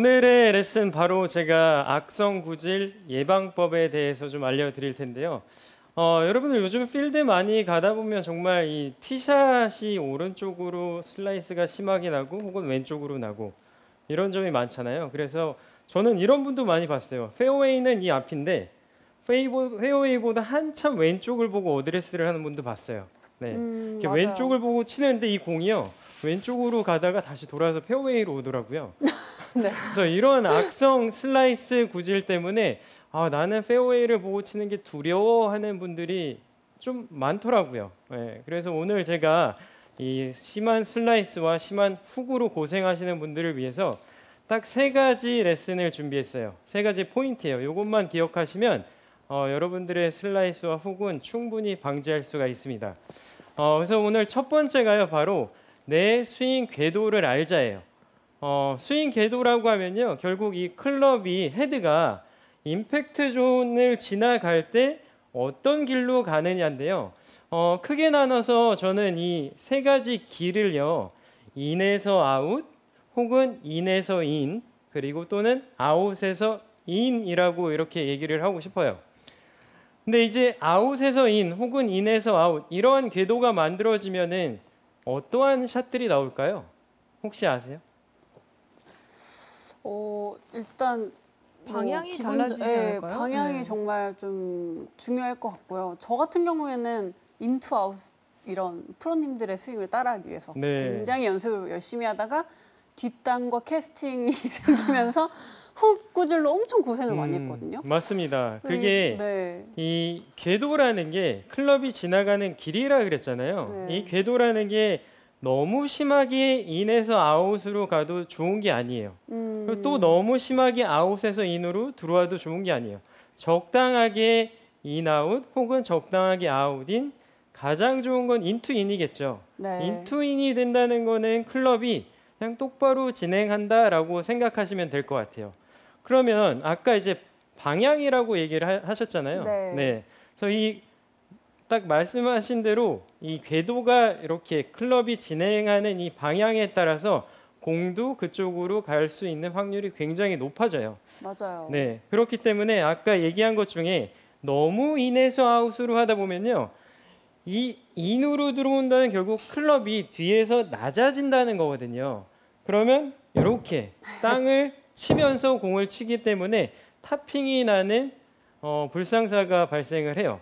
오늘의 레슨 바로 제가 악성 구질 예방법에 대해서 좀 알려드릴 텐데요. 여러분들 요즘 필드 많이 가다 보면 정말 이 티샷이 오른쪽으로 슬라이스가 심하게 나고 혹은 왼쪽으로 나고 이런 점이 많잖아요. 그래서 저는 이런 분도 많이 봤어요. 페어웨이는 이 앞인데 페어웨이보다 한참 왼쪽을 보고 어드레스를 하는 분도 봤어요. 네, 이렇게 왼쪽을 보고 치는데 이 공이요 왼쪽으로 가다가 다시 돌아서 페어웨이로 오더라고요. 네. 그래서 이런 악성 슬라이스 구질 때문에 나는 페어웨이를 보고 치는 게 두려워하는 분들이 좀 많더라고요. 네, 그래서 오늘 제가 이 심한 슬라이스와 심한 훅으로 고생하시는 분들을 위해서 딱 3가지 레슨을 준비했어요. 3가지 포인트예요. 이것만 기억하시면 여러분들의 슬라이스와 훅은 충분히 방지할 수가 있습니다. 그래서 오늘 첫 번째가요, 바로 내 스윙 궤도를 알자예요. 스윙 궤도라고 하면요, 결국 이 클럽이 헤드가 임팩트 존을 지나갈 때 어떤 길로 가느냐인데요. 크게 나눠서 저는 이 3가지 길을요, 인에서 아웃, 혹은 인에서 인, 그리고 또는 아웃에서 인이라고 이렇게 얘기를 하고 싶어요. 근데 이제 아웃에서 인, 혹은 인에서 아웃, 이러한 궤도가 만들어지면은 어떠한 샷들이 나올까요? 혹시 아세요? 일단 방향이 달라지지 않을까요? 방향이 정말 좀 중요할 것 같고요. 저 같은 경우에는 인투 아웃 이런 프로님들의 스윙을 따라하기 위해서 굉장히 연습을 열심히 하다가 뒷땅과 캐스팅이 생기면서 훅 구질로 엄청 고생을 많이 했거든요. 맞습니다. 그게 이 궤도라는 게 클럽이 지나가는 길이라 그랬잖아요. 이 궤도라는 게 너무 심하게 인에서 아웃으로 가도 좋은 게 아니에요. 또 너무 심하게 아웃에서 인으로 들어와도 좋은 게 아니에요. 적당하게 인아웃 혹은 적당하게 아웃인, 가장 좋은 건 인투 인이겠죠. 인투 인이 된다는 거는 클럽이 그냥 똑바로 진행한다라고 생각하시면 될 것 같아요. 그러면 아까 이제 방향이라고 얘기를 하셨잖아요. 그래서 이 딱 말씀하신 대로 이 궤도가 이렇게 클럽이 진행하는 이 방향에 따라서 공도 그쪽으로 갈 수 있는 확률이 굉장히 높아져요. 맞아요. 네, 그렇기 때문에 아까 얘기한 것 중에 너무 인에서 아웃으로 하다 보면요, 이 인으로 들어온다는 결국 클럽이 뒤에서 낮아진다는 거거든요. 그러면 이렇게 땅을 치면서 공을 치기 때문에 타핑이 나는 불상사가 발생을 해요.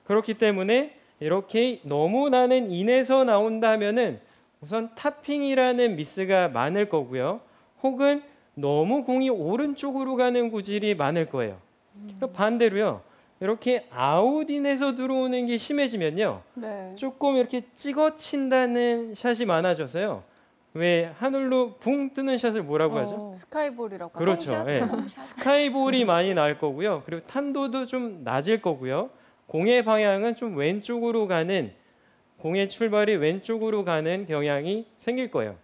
그렇기 때문에 이렇게 너무 나는 인에서 나온다 하면은 우선 타핑이라는 미스가 많을 거고요. 혹은 너무 공이 오른쪽으로 가는 구질이 많을 거예요. 반대로요, 이렇게 아웃인에서 들어오는 게 심해지면요, 조금 이렇게 찍어 친다는 샷이 많아져서요. 왜 하늘로 붕 뜨는 샷을 뭐라고 하죠? 스카이볼이라고 하죠. 그렇죠. 네. 스카이볼이 많이 날 거고요. 그리고 탄도도 좀 낮을 거고요. 공의 방향은 좀 왼쪽으로 가는, 공의 출발이 왼쪽으로 가는 경향이 생길 거예요.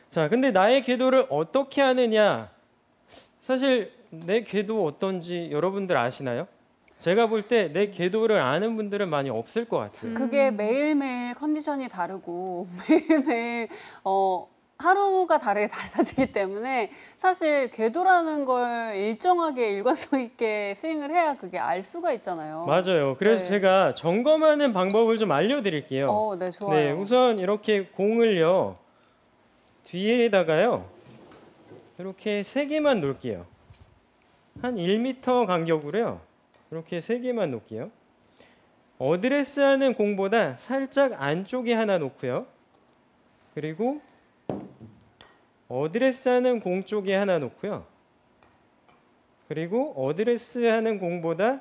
자, 근데 나의 궤도를 어떻게 하느냐? 사실 내 궤도 어떤지 여러분들 아시나요? 제가 볼 때 내 궤도를 아는 분들은 많이 없을 것 같아요. 그게 매일매일 컨디션이 다르고 매일매일 하루가 다르게 달라지기 때문에 사실 궤도라는 걸 일정하게 일관성 있게 스윙을 해야 그게 알 수가 있잖아요. 맞아요. 그래서 제가 점검하는 방법을 좀 알려드릴게요. 네, 좋아요. 우선 이렇게 공을요, 뒤에다가요, 이렇게 3개만 놓을게요. 한 1m 간격으로요, 이렇게 3개만 놓을게요. 어드레스 하는 공보다 살짝 안쪽에 하나 놓고요. 그리고 어드레스 하는 공 쪽에 하나 놓고요. 그리고 어드레스 하는 공보다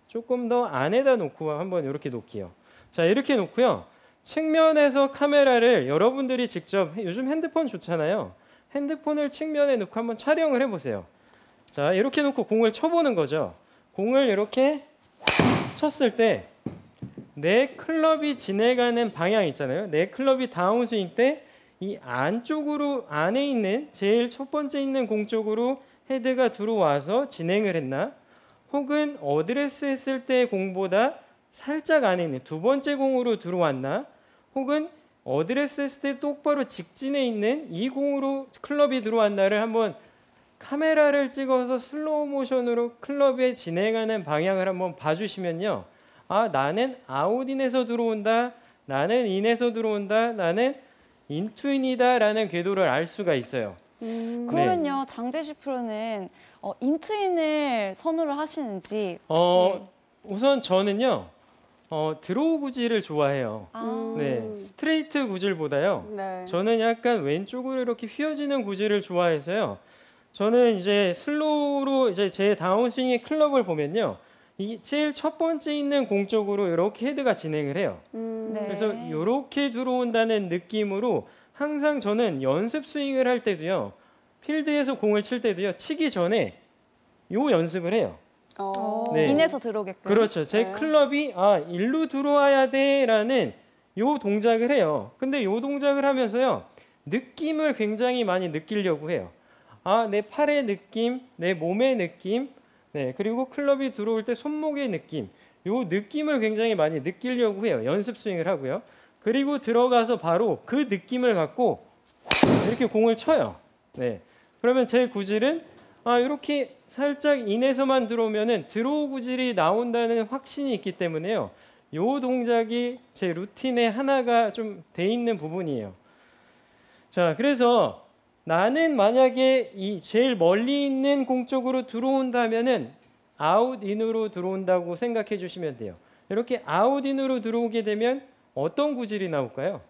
조금 더 안에다 놓고 한번 이렇게 놓을게요. 자, 이렇게 놓고요. 측면에서 카메라를 여러분들이 직접, 요즘 핸드폰 좋잖아요. 핸드폰을 측면에 놓고 한번 촬영을 해보세요. 자, 이렇게 놓고 공을 쳐보는 거죠. 공을 이렇게 쳤을 때 내 클럽이 지나가는 방향 있잖아요. 내 클럽이 다운스윙 때 이 안쪽으로, 안에 있는 제일 첫 번째 있는 공 쪽으로 헤드가 들어와서 진행을 했나, 혹은 어드레스 했을 때 공보다 살짝 안에 있는 두 번째 공으로 들어왔나, 혹은 어드레스 했을 때 똑바로 직진에 있는 이 공으로 클럽이 들어왔나를 한번 카메라를 찍어서 슬로우 모션으로 클럽에 진행하는 방향을 한번 봐주시면요. 아, 나는 아웃인에서 들어온다. 나는 인에서 들어온다. 나는 인투인이다 라는 궤도를 알 수가 있어요. 그러면요, 장재식 프로는 인투인을 선호를 하시는지 혹시? 우선 저는요. 드로우 구질을 좋아해요. 네, 스트레이트 구질보다요. 네. 저는 약간 왼쪽으로 이렇게 휘어지는 구질을 좋아해서요. 저는 이제 슬로우로 이제 제 다운스윙의 클럽을 보면요. 이 제일 첫 번째 있는 공 쪽으로 이렇게 헤드가 진행을 해요. 네. 그래서 이렇게 들어온다는 느낌으로 항상 저는 연습 스윙을 할 때도요. 필드에서 공을 칠 때도요. 치기 전에 요 연습을 해요. 네. 인에서 들어오게끔. 그렇죠. 제 네. 클럽이 일로 들어와야 돼라는 요 동작을 해요. 근데 요 동작을 하면서요. 느낌을 굉장히 많이 느끼려고 해요. 내 팔의 느낌, 내 몸의 느낌, 네, 그리고 클럽이 들어올 때 손목의 느낌, 요 느낌을 굉장히 많이 느끼려고 해요. 연습 스윙을 하고요. 그리고 들어가서 바로 그 느낌을 갖고 이렇게 공을 쳐요. 네, 그러면 제 구질은 이렇게 살짝 인에서만 들어오면은 드로우 구질이 나온다는 확신이 있기 때문에요. 요 동작이 제 루틴의 하나가 좀 돼 있는 부분이에요. 자, 그래서 나는 만약에 이 제일 멀리 있는 공 쪽으로 들어온다면은 아웃인으로 들어온다고 생각해 주시면 돼요. 이렇게 아웃인으로 들어오게 되면 어떤 구질이 나올까요?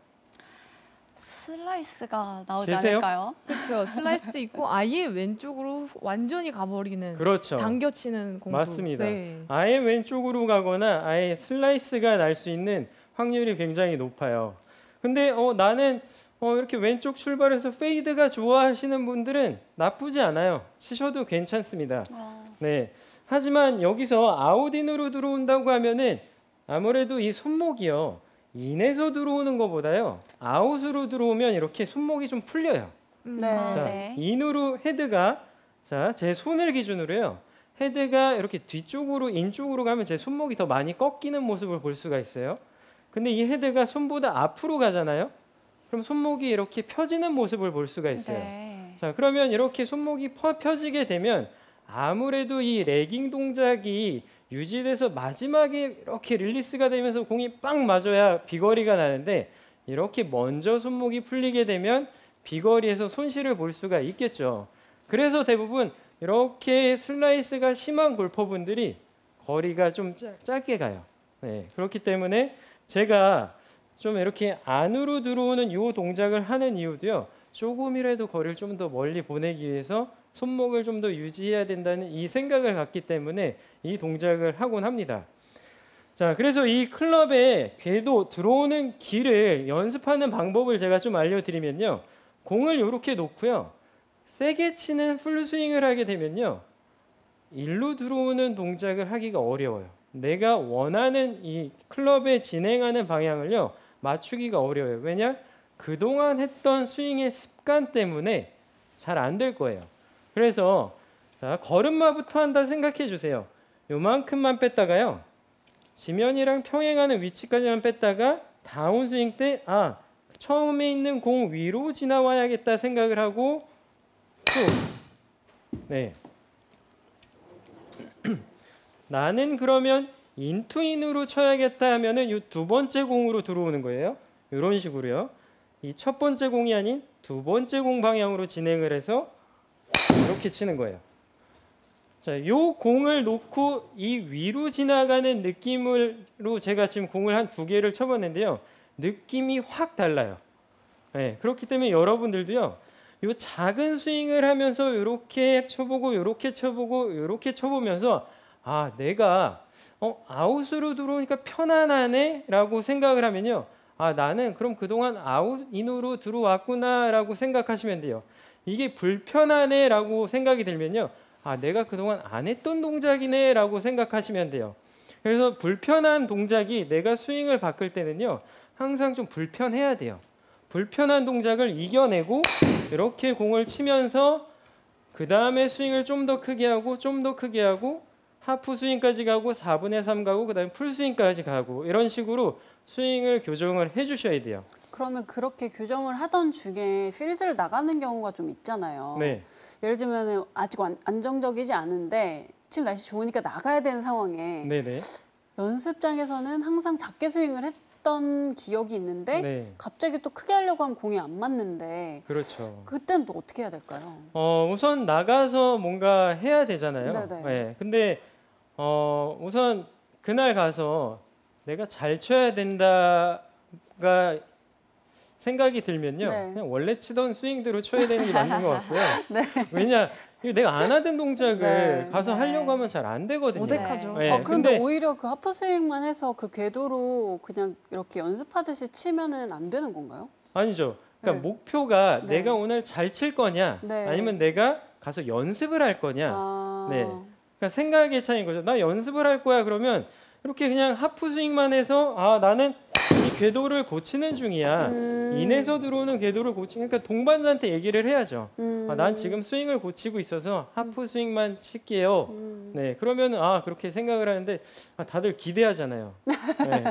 슬라이스가 나오지 계세요? 않을까요? 그렇죠. 슬라이스도 있고 아예 왼쪽으로 완전히 가버리는 그렇죠. 당겨치는 공도. 맞습니다. 네. 아예 왼쪽으로 가거나 아예 슬라이스가 날 수 있는 확률이 굉장히 높아요. 근데 나는 이렇게 왼쪽 출발해서 페이드가 좋아하시는 분들은 나쁘지 않아요. 치셔도 괜찮습니다. 네. 하지만 여기서 아웃인으로 들어온다고 하면은 아무래도 이 손목이요. 인에서 들어오는 것보다요. 아웃으로 들어오면 이렇게 손목이 좀 풀려요. 네. 자, 네. 인으로 헤드가 제 손을 기준으로요. 헤드가 이렇게 뒤쪽으로 인 쪽으로 가면 제 손목이 더 많이 꺾이는 모습을 볼 수가 있어요. 근데 이 헤드가 손보다 앞으로 가잖아요. 그럼 손목이 이렇게 펴지는 모습을 볼 수가 있어요. 네. 자, 그러면 이렇게 손목이 펴지게 되면 아무래도 이 레깅 동작이 유지돼서 마지막에 이렇게 릴리스가 되면서 공이 빵 맞아야 비거리가 나는데 이렇게 먼저 손목이 풀리게 되면 비거리에서 손실을 볼 수가 있겠죠. 그래서 대부분 이렇게 슬라이스가 심한 골퍼분들이 거리가 좀 짧게 가요. 네, 그렇기 때문에 제가 좀 이렇게 안으로 들어오는 이 동작을 하는 이유도요. 조금이라도 거리를 좀 더 멀리 보내기 위해서 손목을 좀 더 유지해야 된다는 이 생각을 갖기 때문에 이 동작을 하곤 합니다. 자, 그래서 이 클럽의 궤도 들어오는 길을 연습하는 방법을 제가 좀 알려드리면요. 공을 이렇게 놓고요. 세게 치는 풀스윙을 하게 되면요. 일로 들어오는 동작을 하기가 어려워요. 내가 원하는 이 클럽에 진행하는 방향을요. 맞추기가 어려워요. 왜냐? 그동안 했던 스윙의 습관 때문에 잘 안 될 거예요. 그래서 자, 걸음마부터 한다 생각해 주세요. 요만큼만 뺐다가요. 지면이랑 평행하는 위치까지만 뺐다가 다운스윙 때 처음에 있는 공 위로 지나와야겠다 생각을 하고 툭. 네. 나는 그러면 인투인으로 쳐야겠다 하면은 이 두 번째 공으로 들어오는 거예요. 이런 식으로요. 이 첫 번째 공이 아닌 두 번째 공 방향으로 진행을 해서 이렇게 치는 거예요. 자, 요 공을 놓고 이 위로 지나가는 느낌으로 제가 지금 공을 한 두 개를 쳐봤는데요. 느낌이 확 달라요. 네, 그렇기 때문에 여러분들도요. 요 작은 스윙을 하면서 이렇게 쳐보고 이렇게 쳐보고 이렇게 쳐보면서 내가 아웃으로 들어오니까 편안하네 라고 생각을 하면요. 나는 그럼 그동안 아웃인으로 들어왔구나 라고 생각하시면 돼요. 이게 불편하네 라고 생각이 들면요. 내가 그동안 안 했던 동작이네 라고 생각하시면 돼요. 그래서 불편한 동작이 내가 스윙을 바꿀 때는요. 항상 좀 불편해야 돼요. 불편한 동작을 이겨내고 이렇게 공을 치면서 그 다음에 스윙을 좀 더 크게 하고 좀 더 크게 하고 하프 스윙까지 가고 4분의 3 가고 그다음에 풀 스윙까지 가고 이런 식으로 스윙을 교정을 해주셔야 돼요. 그러면 그렇게 교정을 하던 중에 필드를 나가는 경우가 좀 있잖아요. 네, 예를 들면 아직 안정적이지 않은데 지금 날씨 좋으니까 나가야 되는 상황에 네, 네. 연습장에서는 항상 작게 스윙을 했던 기억이 있는데 네, 갑자기 또 크게 하려고 하면 공이 안 맞는데 그렇죠. 그때는 또 어떻게 해야 될까요? 우선 나가서 뭔가 해야 되잖아요. 네네. 네, 근데 우선 그날 가서 내가 잘 쳐야 된다가 생각이 들면요, 네. 그냥 원래 치던 스윙대로 쳐야 되는 게 맞는 것 같고요. 네. 왜냐, 이거 내가 안 하던 동작을 네, 가서 네. 하려고 하면 잘 안 되거든요. 어색하죠. 네, 그런데 근데 오히려 그 하프 스윙만 해서 그 궤도로 그냥 이렇게 연습하듯이 치면은 안 되는 건가요? 아니죠. 그러니까 네. 목표가 네. 내가 오늘 잘 칠 거냐, 네. 아니면 내가 가서 연습을 할 거냐. 아, 네. 그러니까 생각의 차이인 거죠. 나 연습을 할 거야 그러면 이렇게 그냥 하프 스윙만 해서 나는 이 궤도를 고치는 중이야. 인에서 들어오는 궤도를 그러니까 동반자한테 얘기를 해야죠. 난 지금 스윙을 고치고 있어서 하프 스윙만 칠게요. 네, 그러면 그렇게 생각을 하는데 다들 기대하잖아요. 네.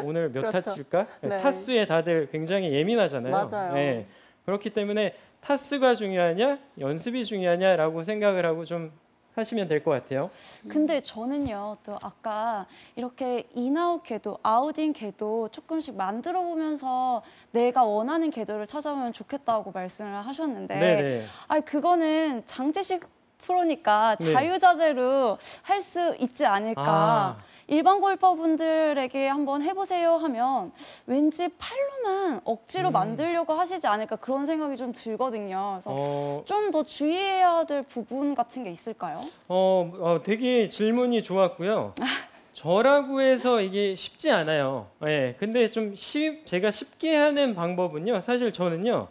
오늘 몇 타 그렇죠. 칠까? 네, 네. 타수에 다들 굉장히 예민하잖아요. 맞아요. 네. 그렇기 때문에 타수가 중요하냐, 연습이 중요하냐라고 생각을 하고 좀 하시면 될 것 같아요. 근데 저는요, 또 아까 이렇게 인아웃 궤도, 아웃인 궤도 조금씩 만들어 보면서 내가 원하는 궤도를 찾아보면 좋겠다고 말씀을 하셨는데, 네네. 그거는 장재식 프로니까 네. 자유자재로 할 수 있지 않을까. 일반 골퍼분들에게 한번 해보세요 하면 왠지 팔로만 억지로 만들려고 하시지 않을까 그런 생각이 좀 들거든요. 그래서 좀 더 주의해야 될 부분 같은 게 있을까요? 되게 질문이 좋았고요. 저라고 해서 이게 쉽지 않아요. 예. 근데 제가 쉽게 하는 방법은요. 사실 저는요.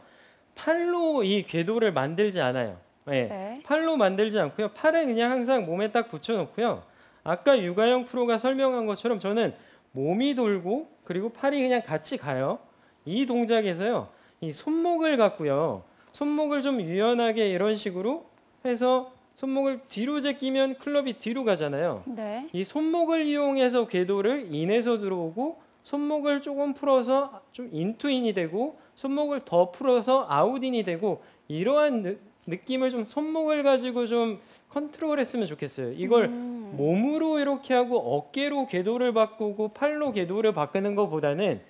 팔로 이 궤도를 만들지 않아요. 예. 네. 팔로 만들지 않고요. 팔을 그냥 항상 몸에 딱 붙여 놓고요. 아까 유가영 프로가 설명한 것처럼 저는 몸이 돌고 그리고 팔이 그냥 같이 가요. 이 동작에서요. 이 손목을 갖고요. 손목을 좀 유연하게 이런 식으로 해서 손목을 뒤로 제끼면 클럽이 뒤로 가잖아요. 네. 이 손목을 이용해서 궤도를 인에서 들어오고 손목을 조금 풀어서 좀 인투인이 되고 손목을 더 풀어서 아웃인이 되고 이러한 느낌을 좀 손목을 가지고 좀 컨트롤했으면 좋겠어요. 이걸 몸으로 이렇게 하고 어깨로 궤도를 바꾸고 팔로 궤도를 바꾸는 것보다는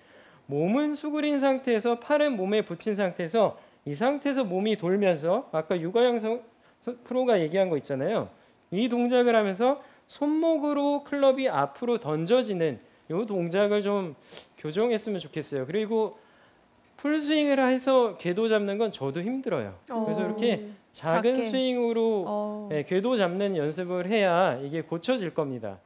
몸은 수그린 상태에서 팔은 몸에 붙인 상태에서 이 상태에서 몸이 돌면서 아까 유가영 프로가 얘기한 거 있잖아요. 이 동작을 하면서 손목으로 클럽이 앞으로 던져지는 이 동작을 좀 교정했으면 좋겠어요. 그리고 풀스윙을 해서 궤도 잡는 건 저도 힘들어요. 그래서 이렇게 작은 작게. 스윙으로 궤도 잡는 연습을 해야 이게 고쳐질 겁니다.